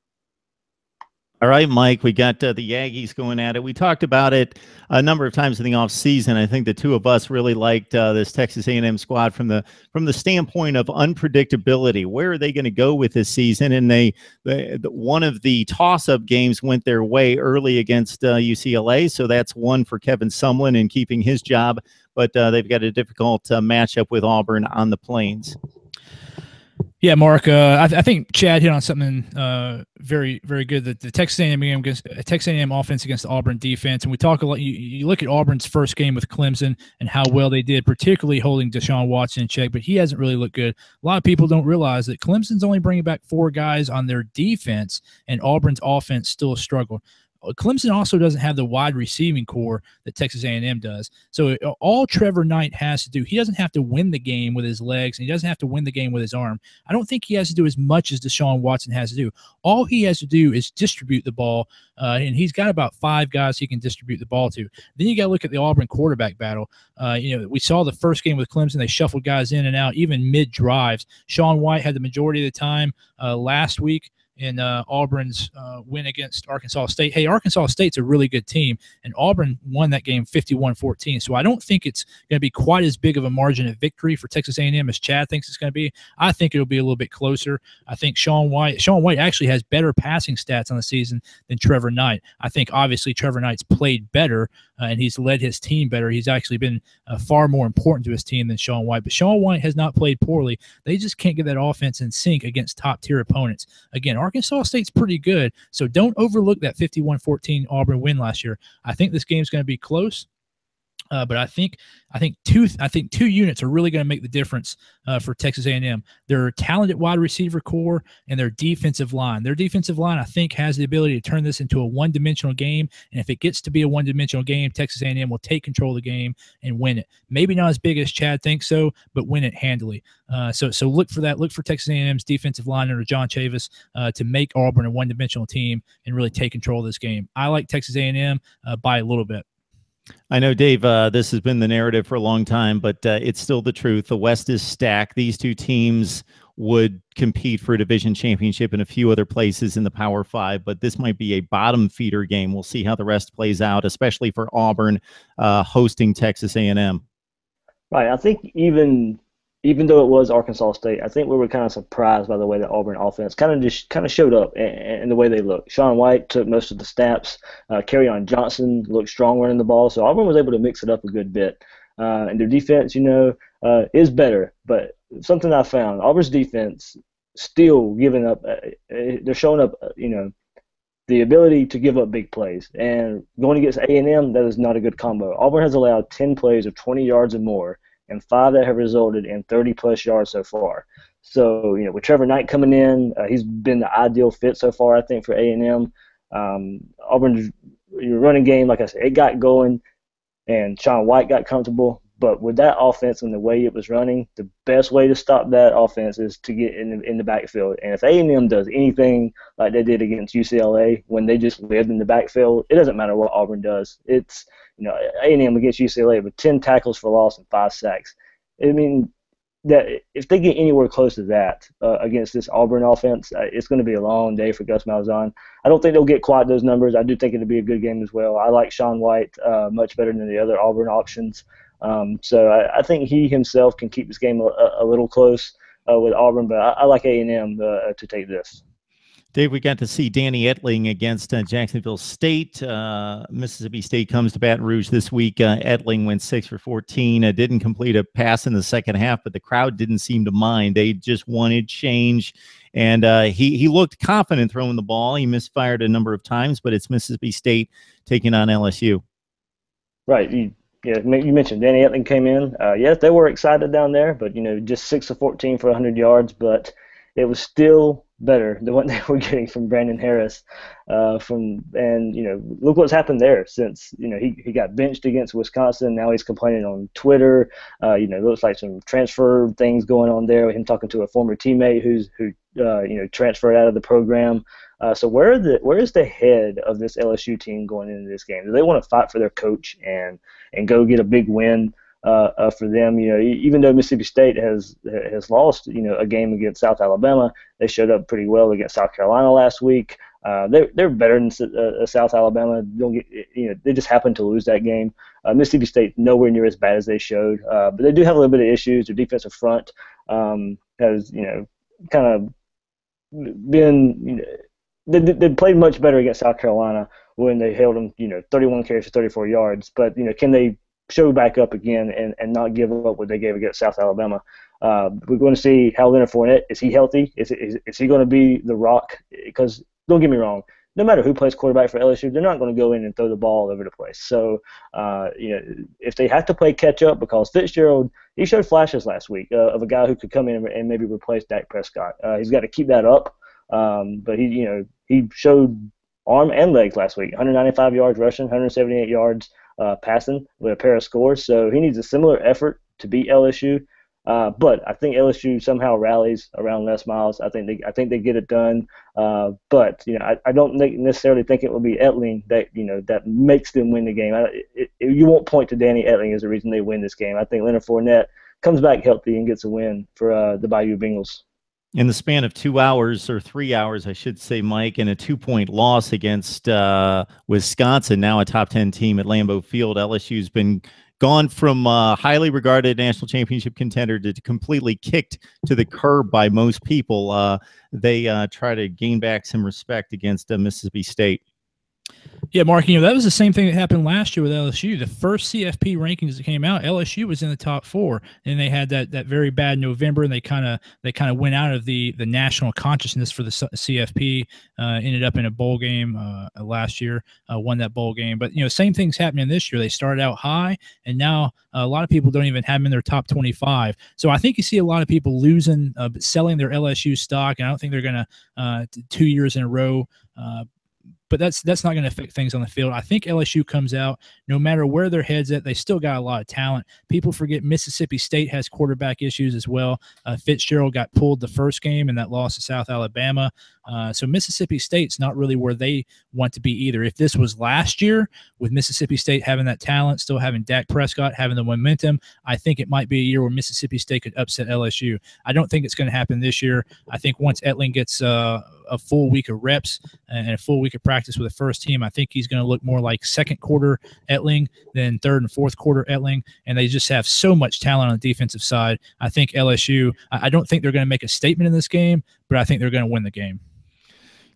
[SPEAKER 1] All right, Mike, we got the Aggies going at it. We talked about it a number of times in the offseason. I think the two of us really liked this Texas A&M squad from the standpoint of unpredictability. Where are they going to go with this season? And one of the toss-up games went their way early against UCLA, so that's one for Kevin Sumlin in keeping his job. But they've got a difficult matchup with Auburn on the Plains.
[SPEAKER 3] Yeah, Mark, I think Chad hit on something very, very good. That the Texas A&M offense against the Auburn defense, and we talk a lot. You look at Auburn's first game with Clemson and how well they did, particularly holding Deshaun Watson in check, but he hasn't really looked good. A lot of people don't realize that Clemson's only bringing back 4 guys on their defense, and Auburn's offense still struggled. Clemson also doesn't have the wide receiving core that Texas A&M does. So all Trevor Knight has to do, he doesn't have to win the game with his legs, and he doesn't have to win the game with his arm. I don't think he has to do as much as Deshaun Watson has to do. All he has to do is distribute the ball, and he's got about 5 guys he can distribute the ball to. Then you got to look at the Auburn quarterback battle. We saw the first game with Clemson. They shuffled guys in and out, even mid-drives. Sean White had the majority of the time last week in Auburn's win against Arkansas State. Hey, Arkansas State's a really good team, and Auburn won that game 51-14. So I don't think it's going to be quite as big of a margin of victory for Texas A&M as Chad thinks it's going to be. I think it'll be a little bit closer. I think Sean White actually has better passing stats on the season than Trevor Knight. I think obviously Trevor Knight's played better, and he's led his team better. He's actually been far more important to his team than Sean White. But Sean White has not played poorly. They just can't get that offense in sync against top-tier opponents. Again, Arkansas State's pretty good, so don't overlook that 51-14 Auburn win last year. I think this game's going to be close. But I think two units are really going to make the difference for Texas A&M. Their talented wide receiver core and their defensive line. Their defensive line, I think, has the ability to turn this into a one-dimensional game. And if it gets to be a one-dimensional game, Texas A&M will take control of the game and win it. Maybe not as big as Chad thinks so, but win it handily. So look for that. Look for Texas A&M's defensive line under John Chavis to make Auburn a one-dimensional team and really take control of this game. I like Texas A&M by a little bit.
[SPEAKER 1] I know, Dave, this has been the narrative for a long time, but it's still the truth. The West is stacked. These two teams would compete for a division championship in a few other places in the Power Five, but this might be a bottom feeder game. We'll see how the rest plays out, especially for Auburn hosting Texas A&M.
[SPEAKER 2] Right. I think even though it was Arkansas State, I think we were kind of surprised by the way the Auburn offense kind of showed up and the way they looked. Sean White took most of the snaps. Kerryon Johnson looked strong running the ball, so Auburn was able to mix it up a good bit. And their defense, is better. But something I found, Auburn's defense still giving up. They're showing up, the ability to give up big plays. And going against A&M, that is not a good combo. Auburn has allowed 10 plays of 20 yards or more, and 5 that have resulted in 30-plus yards so far. So, with Trevor Knight coming in, he's been the ideal fit so far, I think, for A&M. Auburn's running game, like I said, it got going, and Sean White got comfortable. But with that offense and the way it was running, the best way to stop that offense is to get in the backfield. And if A&M does anything like they did against UCLA when they just lived in the backfield, it doesn't matter what Auburn does. It's, A&M against UCLA with 10 tackles for loss and 5 sacks. I mean, that if they get anywhere close to that against this Auburn offense, it's going to be a long day for Gus Malzahn. I don't think they'll get quite those numbers. I do think it'll be a good game as well. I like Sean White much better than the other Auburn options. So I think he himself can keep this game a little close with Auburn, but I like A&M to take this.
[SPEAKER 1] Dave, we got to see Danny Etling against Jacksonville State. Mississippi State comes to Baton Rouge this week. Etling went 6 for 14. Didn't complete a pass in the second half, but the crowd didn't seem to mind. They just wanted change, and he looked confident throwing the ball. He misfired a number of times, but it's Mississippi State taking on LSU.
[SPEAKER 2] Right. You mentioned Danny Etling came in. Yes, they were excited down there, but, just 6 of 14 for 100 yards, but it was still better than what they were getting from Brandon Harris. Look what's happened there since, he got benched against Wisconsin. Now he's complaining on Twitter. It looks like some transfer things going on there with him talking to a former teammate who transferred out of the program. So where is the head of this LSU team going into this game? Do they want to fight for their coach and go get a big win for them? Even though Mississippi State has lost a game against South Alabama, they showed up pretty well against South Carolina last week. They're better than South Alabama. They just happened to lose that game. Mississippi State nowhere near as bad as they showed, but they do have a little bit of issues. Their defensive front has kind of been they played much better against South Carolina when they held them 31 carries for 34 yards. But can they show back up again and not give up what they gave against South Alabama? We're going to see how Leonard Fournette, is he healthy? Is he going to be the rock? Because don't get me wrong, no matter who plays quarterback for LSU, they're not going to go in and throw the ball all over the place. So, if they have to play catch up, because Fitzgerald, he showed flashes last week of a guy who could come in and maybe replace Dak Prescott. He's got to keep that up. But he showed arm and legs last week. 195 yards rushing, 178 yards passing with a pair of scores. So he needs a similar effort to beat LSU. But I think LSU somehow rallies around Les Miles. I think they get it done. But I don't necessarily think it will be Etling that makes them win the game. You won't point to Danny Etling as the reason they win this game. I think Leonard Fournette comes back healthy and gets a win for the Bayou Bengals.
[SPEAKER 1] In the span of 2 hours, or 3 hours, I should say, Mike, and a 2-point loss against Wisconsin, now a top 10 team at Lambeau Field, LSU's been gone from highly regarded national championship contender to completely kicked to the curb by most people. They try to gain back some respect against Mississippi State.
[SPEAKER 3] Yeah, Mark, that was the same thing that happened last year with LSU. The first CFP rankings that came out, LSU was in the top 4, and they had that very bad November, and they kind of went out of the national consciousness for the CFP. Ended up in a bowl game last year, won that bowl game. But same thing's happening this year. They started out high, and now a lot of people don't even have them in their top 25. So I think you see a lot of people losing, selling their LSU stock, and I don't think they're going to 2 years in a row. But that's not going to affect things on the field. I think LSU comes out, no matter where their head's at, they still got a lot of talent. People forget Mississippi State has quarterback issues as well. Fitzgerald got pulled the first game, and that loss to South Alabama. So Mississippi State's not really where they want to be either. If this was last year, with Mississippi State having that talent, still having Dak Prescott, having the momentum, I think it might be a year where Mississippi State could upset LSU. I don't think it's going to happen this year. I think once Etling gets a full week of reps and a full week of practice with the first team, I think he's going to look more like second quarter Etling than third and fourth quarter Etling, and they just have so much talent on the defensive side. I think LSU, I don't think they're going to make a statement in this game, but I think they're going to win the game.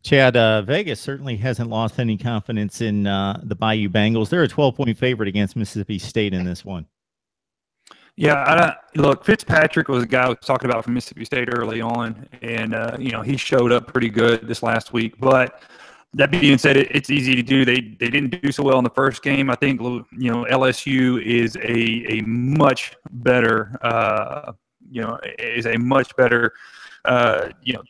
[SPEAKER 1] Chad, Vegas certainly hasn't lost any confidence in the Bayou Bengals. They're a 12-point favorite against Mississippi State in this one.
[SPEAKER 4] Yeah, look, Fitzpatrick was a guy I was talking about from Mississippi State early on, and he showed up pretty good this last week. But That being said, it's easy to do. They didn't do so well in the first game. I think LSU is a much better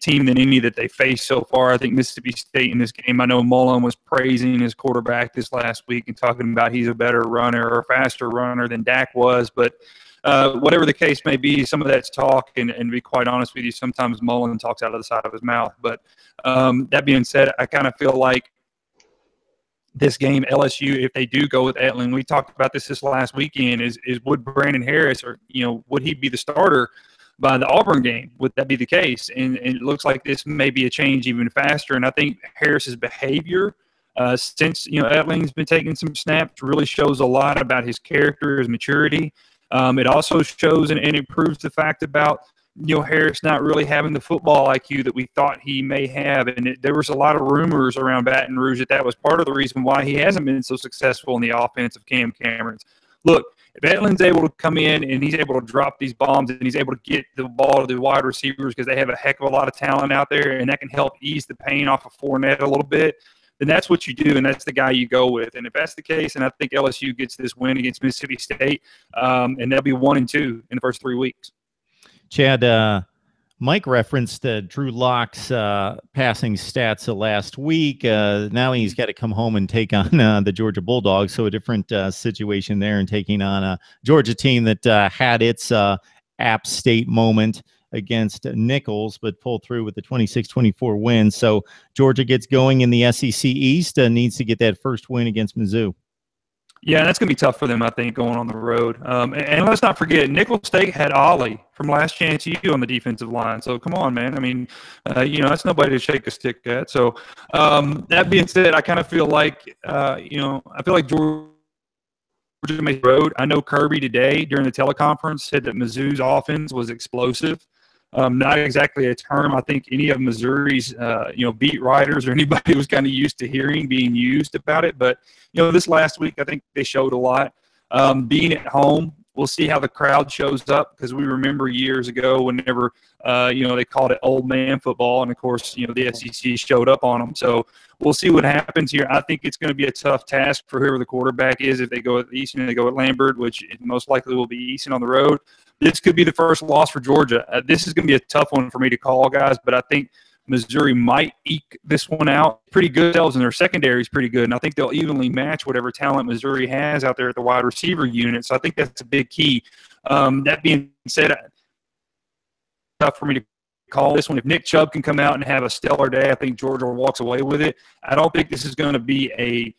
[SPEAKER 4] team than any that they faced so far. I think Mississippi State in this game, I know Mullen was praising his quarterback this last week and talking about he's a better runner or a faster runner than Dak was. But whatever the case may be, some of that's talk, and to be quite honest with you, sometimes Mullen talks out of the side of his mouth. But that being said, I kind of feel like this game, LSU, if they do go with Etling, we talked about this last weekend, is would Brandon Harris, or would he be the starter by the Auburn game? Would that be the case? And it looks like this may be a change even faster. And I think Harris's behavior since Etling's been taking some snaps really shows a lot about his character, his maturity. It also shows and it proves the fact about Harris not really having the football IQ that we thought he may have. And there was a lot of rumors around Baton Rouge that was part of the reason why he hasn't been so successful in the offense of Cam Cameron's. Look, if Etling's able to come in and he's able to drop these bombs and he's able to get the ball to the wide receivers because they have a heck of a lot of talent out there, and that can help ease the pain off of Fournette a little bit, then that's what you do, and that's the guy you go with. And if that's the case, and I think LSU gets this win against Mississippi State, and they'll be 1-2 in the first 3 weeks.
[SPEAKER 1] Chad, Mike referenced Drew Lock's passing stats last week. Now he's got to come home and take on the Georgia Bulldogs, so a different situation there, and taking on a Georgia team that had its App State moment against Nichols, but pulled through with the 26-24 win. So Georgia gets going in the SEC East and needs to get that first win against Mizzou.
[SPEAKER 4] Yeah, that's going to be tough for them, I think, going on the road. And let's not forget, Nicholls State had Ollie from Last Chance U on the defensive line. So come on, man. I mean, that's nobody to shake a stick at. So that being said, I kind of feel like, I feel like Georgia may road. I know Kirby today during the teleconference said that Mizzou's offense was explosive. Not exactly a term I think any of Missouri's, beat writers or anybody was kind of used to hearing being used about it. But, this last week, I think they showed a lot. Being at home, we'll see how the crowd shows up, because we remember years ago whenever, they called it old man football. And, of course, the SEC showed up on them. So we'll see what happens here. I think it's going to be a tough task for whoever the quarterback is. If they go at Easton and they go at Lambert, which most likely will be Easton on the road, this could be the first loss for Georgia. This is going to be a tough one for me to call, guys, but I think Missouri might eke this one out. Pretty good themselves, and their secondary is pretty good, and I think they'll evenly match whatever talent Missouri has out there at the wide receiver unit. So I think that's a big key. That being said, tough for me to call this one. If Nick Chubb can come out and have a stellar day, I think Georgia walks away with it. I don't think this is going to be a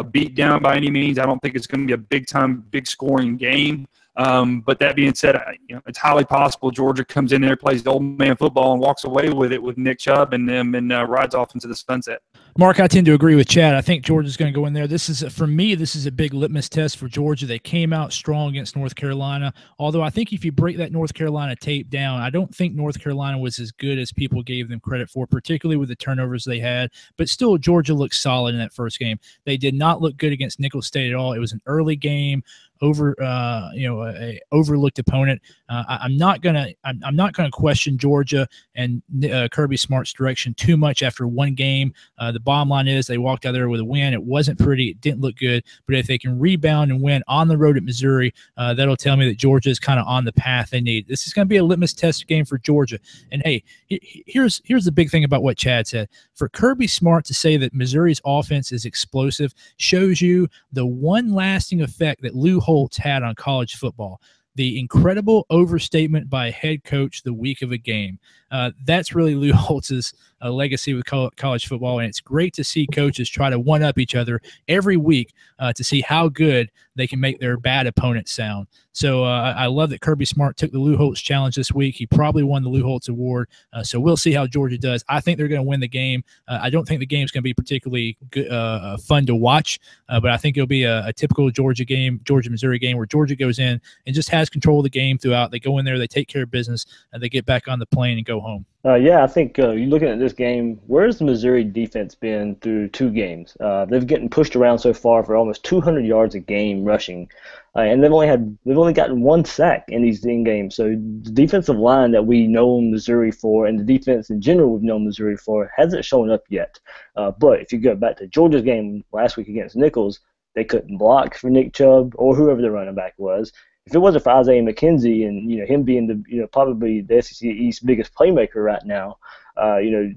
[SPEAKER 4] beat down by any means. I don't think it's going to be a big scoring game. But that being said, it's highly possible Georgia comes in there, plays the old man football, and walks away with it with Nick Chubb and them, and rides off into the sunset.
[SPEAKER 3] Mark, I tend to agree with Chad. I think Georgia's going to go in there. For me, this is a big litmus test for Georgia. They came out strong against North Carolina, although I think if you break that North Carolina tape down, I don't think North Carolina was as good as people gave them credit for, particularly with the turnovers they had. But still, Georgia looked solid in that first game. They did not look good against Nicholls State at all. It was an early game. A overlooked opponent. I'm not gonna question Georgia and Kirby Smart's direction too much after one game. The bottom line is they walked out there with a win. It wasn't pretty. It didn't look good. But if they can rebound and win on the road at Missouri, that'll tell me that Georgia is kind of on the path they need. This is going to be a litmus test game for Georgia. And hey, here's the big thing about what Chad said. For Kirby Smart to say that Missouri's offense is explosive shows you the one lasting effect that Lou Holtz had on college football. The incredible overstatement by a head coach the week of a game. That's really Lou Holtz's legacy with college football, and it's great to see coaches try to one-up each other every week to see how good they can make their bad opponents sound. So I love that Kirby Smart took the Lou Holtz challenge this week. He probably won the Lou Holtz Award, so we'll see how Georgia does. I think they're going to win the game. I don't think the game's going to be particularly good, fun to watch, but I think it'll be a typical Georgia-Missouri game where Georgia goes in and just has control of the game throughout. They go in there, they take care of business, and they get back on the plane and go home.
[SPEAKER 2] I think you're looking at this game, where's the Missouri defense been through two games? They've getting pushed around so far for almost 200 yards a game rushing. and they've only gotten one sack in these games. So the defensive line that we know Missouri for, and the defense in general we've known Missouri for, hasn't shown up yet. But if you go back to Georgia's game last week against Nichols, they couldn't block for Nick Chubb or whoever the running back was. If it wasn't for Isaiah McKenzie and him being the probably the SEC East biggest playmaker right now,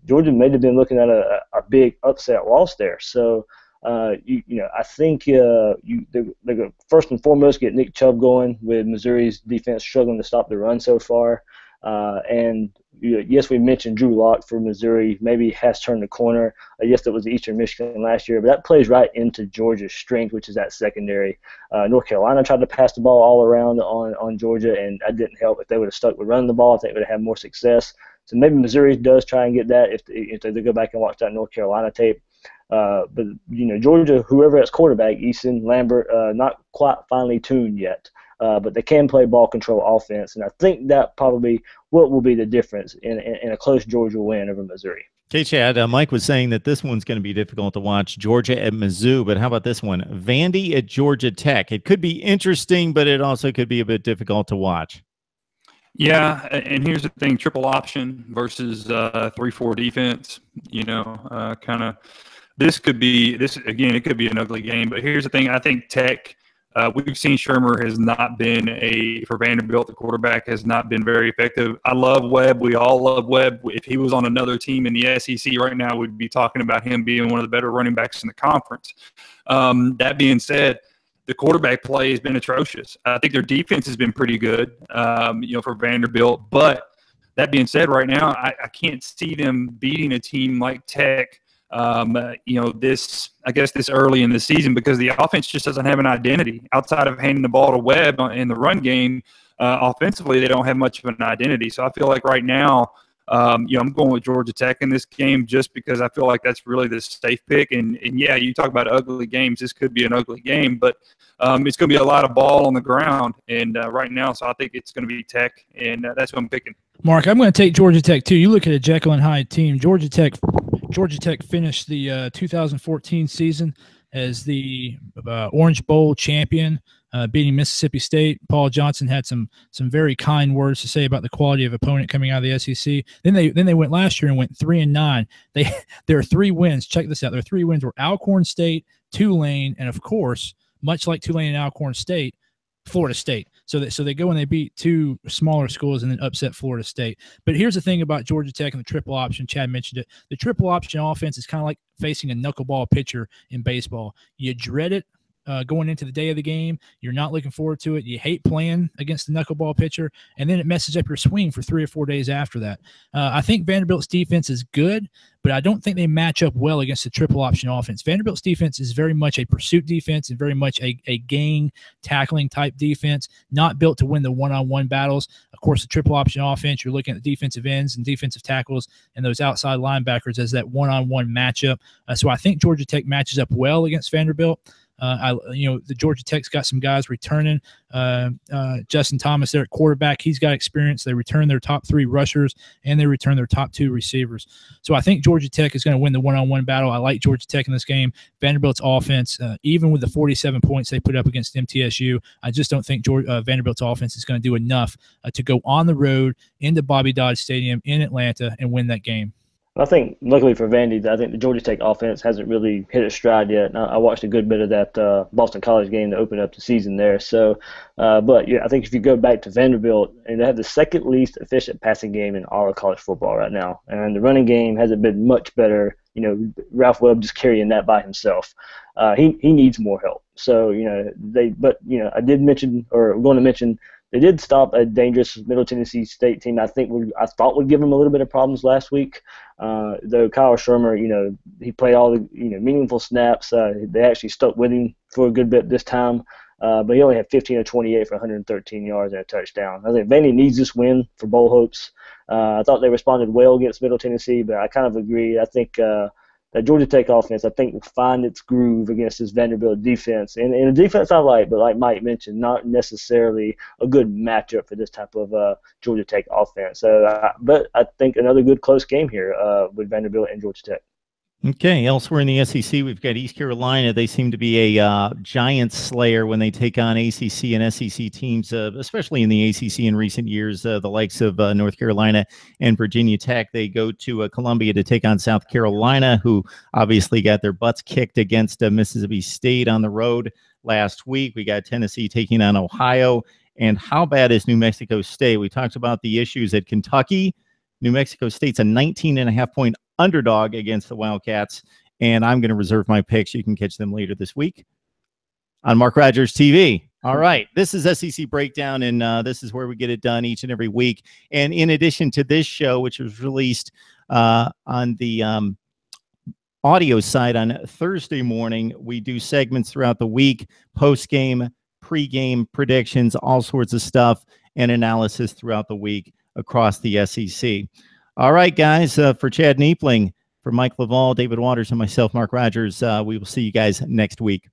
[SPEAKER 2] Georgia may have been looking at a big upset loss there. So. I think they're going to first and foremost get Nick Chubb going with Missouri's defense struggling to stop the run so far. Yes, we mentioned Drew Lock for Missouri. Maybe has turned the corner. Yes, that was Eastern Michigan last year, but that plays right into Georgia's strength, which is that secondary. North Carolina tried to pass the ball all around on Georgia, and that didn't help. If they would have stuck with running the ball, I think they would have had more success. So maybe Missouri does try and get that if they go back and watch that North Carolina tape. But Georgia, whoever has quarterback, Eason, Lambert, not quite finely tuned yet. But they can play ball control offense, and I think that probably what will be the difference in a close Georgia win over Missouri.
[SPEAKER 1] Okay, Chad, Mike was saying that this one's going to be difficult to watch, Georgia at Mizzou, but how about this one? Vandy at Georgia Tech. It could be interesting, but it also could be a bit difficult to watch.
[SPEAKER 4] Yeah, and here's the thing, triple option versus 3-4 defense, this could be again, it could be an ugly game, but here's the thing, I think Tech, we've seen Shermer has not been for Vanderbilt, the quarterback has not been very effective. I love Webb. We all love Webb. If he was on another team in the SEC right now, we'd be talking about him being one of the better running backs in the conference. That being said, the quarterback play has been atrocious. I think their defense has been pretty good, for Vanderbilt. But that being said, right now, I can't see them beating a team like Tech, this early in the season, because the offense just doesn't have an identity. Outside of handing the ball to Webb in the run game, offensively, they don't have much of an identity. So I feel like right now, I'm going with Georgia Tech in this game just because I feel like that's really the safe pick. And yeah, you talk about ugly games. This could be an ugly game, but it's going to be a lot of ball on the ground. And right now, so I think it's going to be Tech, and that's what I'm picking.
[SPEAKER 3] Mark, I'm going to take Georgia Tech too. You look at a Jekyll and Hyde team. Georgia Tech finished the 2014 season as the Orange Bowl champion, beating Mississippi State. Paul Johnson had some very kind words to say about the quality of opponent coming out of the SEC. Then they went last year and went 3-9. There are 3 wins. Check this out. Their 3 wins were Alcorn State, Tulane, and of course, much like Tulane and Alcorn State, Florida State. So they go and they beat 2 smaller schools and then upset Florida State. But here's the thing about Georgia Tech and the triple option. Chad mentioned it. The triple option offense is kind of like facing a knuckleball pitcher in baseball. You dread it going into the day of the game. You're not looking forward to it. You hate playing against the knuckleball pitcher, and then it messes up your swing for 3 or 4 days after that. I think Vanderbilt's defense is good, but I don't think they match up well against the triple option offense. Vanderbilt's defense is very much a pursuit defense and very much a gang tackling type defense, not built to win the one-on-one battles. Of course, the triple option offense, you're looking at the defensive ends and defensive tackles and those outside linebackers as that one-on-one matchup. So I think Georgia Tech matches up well against Vanderbilt. The Georgia Tech's got some guys returning. Justin Thomas there at quarterback, he's got experience. They return their top 3 rushers and they return their top 2 receivers. So I think Georgia Tech is going to win the one-on-one battle. I like Georgia Tech in this game. Vanderbilt's offense, even with the 47 points they put up against MTSU, I just don't think Vanderbilt's offense is going to do enough to go on the road into Bobby Dodd Stadium in Atlanta and win that game.
[SPEAKER 2] I think, luckily for Vandy, I think the Georgia Tech offense hasn't really hit its stride yet. I watched a good bit of that Boston College game to open up the season there. So, but yeah, I think if you go back to Vanderbilt, and they have the second least efficient passing game in all of college football right now, and the running game hasn't been much better. Ralph Webb just carrying that by himself. He needs more help. So, I did mention, or I'm going to mention, they did stop a dangerous Middle Tennessee State team. I thought would give them a little bit of problems last week. Though Kyle Shermer, he played all the meaningful snaps. They actually stuck with him for a good bit this time. But he only had 15 of 28 for 113 yards and a touchdown. I think Vandy needs this win for bowl hopes. I thought they responded well against Middle Tennessee, but I kind of agree. I think that Georgia Tech offense, I think, will find its groove against this Vanderbilt defense. And a defense I like, but like Mike mentioned, not necessarily a good matchup for this type of Georgia Tech offense. But I think another good close game here with Vanderbilt and Georgia Tech.
[SPEAKER 1] Okay, elsewhere in the SEC, we've got East Carolina. They seem to be a giant slayer when they take on ACC and SEC teams, especially in the ACC in recent years. The likes of North Carolina and Virginia Tech. They go to Columbia to take on South Carolina, who obviously got their butts kicked against Mississippi State on the road last week. We got Tennessee taking on Ohio. And how bad is New Mexico State? We talked about the issues at Kentucky. New Mexico State's a 19.5-point underdog against the Wildcats, and I'm going to reserve my picks. You can catch them later this week on Mark Rogers TV. All right, this is SEC Breakdown, and this is where we get it done each and every week. And in addition to this show, which was released on the audio side on Thursday morning, we do segments throughout the week, post-game, pre-game predictions, all sorts of stuff, and analysis throughout the week across the SEC. All right, guys, for Chad Niepling, for Mike Laval, David Waters, and myself, Mark Rogers, we will see you guys next week.